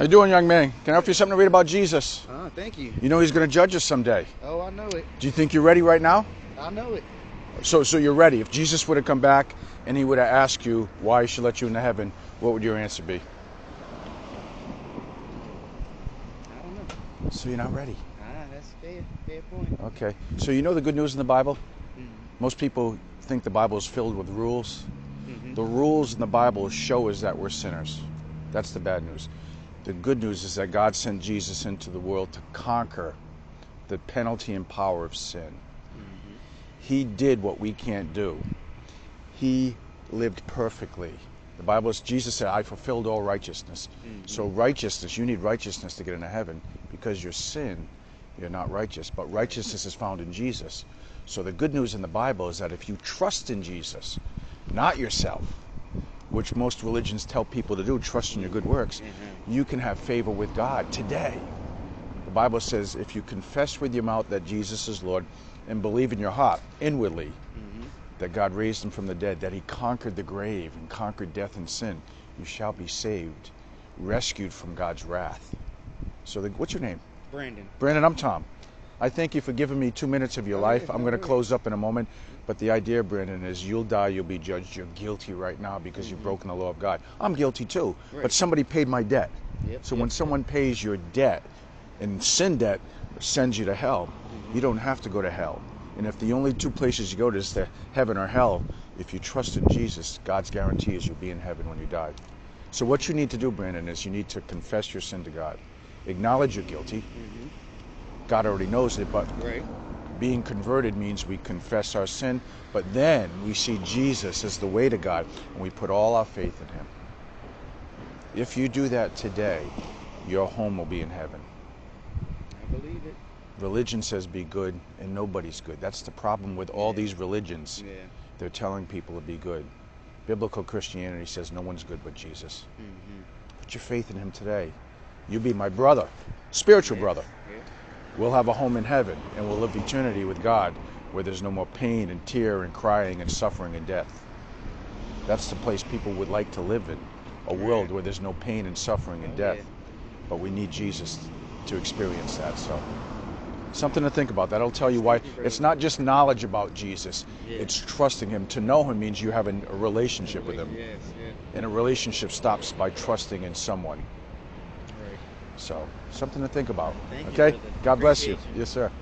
you doing, young man? Can I offer you something to read about Jesus? Thank you. You know he's going to judge us someday. Oh, I know it. Do you think you're ready right now? I know it. So you're ready. If Jesus would have come back and he would have asked you why he should let you into heaven, what would your answer be? I don't know. So you're not ready. That's fair point. Okay. So you know the good news in the Bible? Mm-hmm. Most people think the Bible is filled with rules. Mm-hmm. The rules in the Bible show us that we're sinners. That's the bad news. The good news is that God sent Jesus into the world to conquer the penalty and power of sin. Mm-hmm. He did what we can't do. He lived perfectly. The Bible is, Jesus said, I fulfilled all righteousness. Mm-hmm. So righteousness, you need righteousness to get into heaven, because your sin, you're not righteous. But righteousness is found in Jesus. So the good news in the Bible is that if you trust in Jesus, not yourself, which most religions tell people to do, trust in your good works, you can have favor with God today. The Bible says if you confess with your mouth that Jesus is Lord and believe in your heart, inwardly, that God raised him from the dead, that he conquered the grave and conquered death and sin, you shall be saved, rescued from God's wrath. So what's your name? Brandon. Brandon, I'm Tom. I thank you for giving me 2 minutes of your life. I'm going to close up in a moment. But the idea, Brandon, is you'll die, you'll be judged. You're guilty right now because you've broken the law of God. I'm guilty too, but somebody paid my debt. When someone pays your debt, and sin debt sends you to hell, you don't have to go to hell. And if the only two places you go to is to heaven or hell, if you trust in Jesus, God's guarantee is you'll be in heaven when you die. So what you need to do, Brandon, is you need to confess your sin to God. Acknowledge you're guilty. God already knows it, but being converted means we confess our sin, but then we see Jesus as the way to God, and we put all our faith in him. If you do that today, your home will be in heaven. I believe it. Religion says be good, and nobody's good. That's the problem with all these religions. They're telling people to be good. Biblical Christianity says no one's good but Jesus. Put your faith in him today. You'll be my brother, spiritual brother. We'll have a home in heaven, and we'll live eternity with God, where there's no more pain and tear and crying and suffering and death. That's the place people would like to live in, a world where there's no pain and suffering and death. But we need Jesus to experience that. So something to think about. That'll tell you why. It's not just knowledge about Jesus. It's trusting him. To know him means you have a relationship with him. And a relationship stops by trusting in someone. So, something to think about. Okay? God bless you. Yes, sir.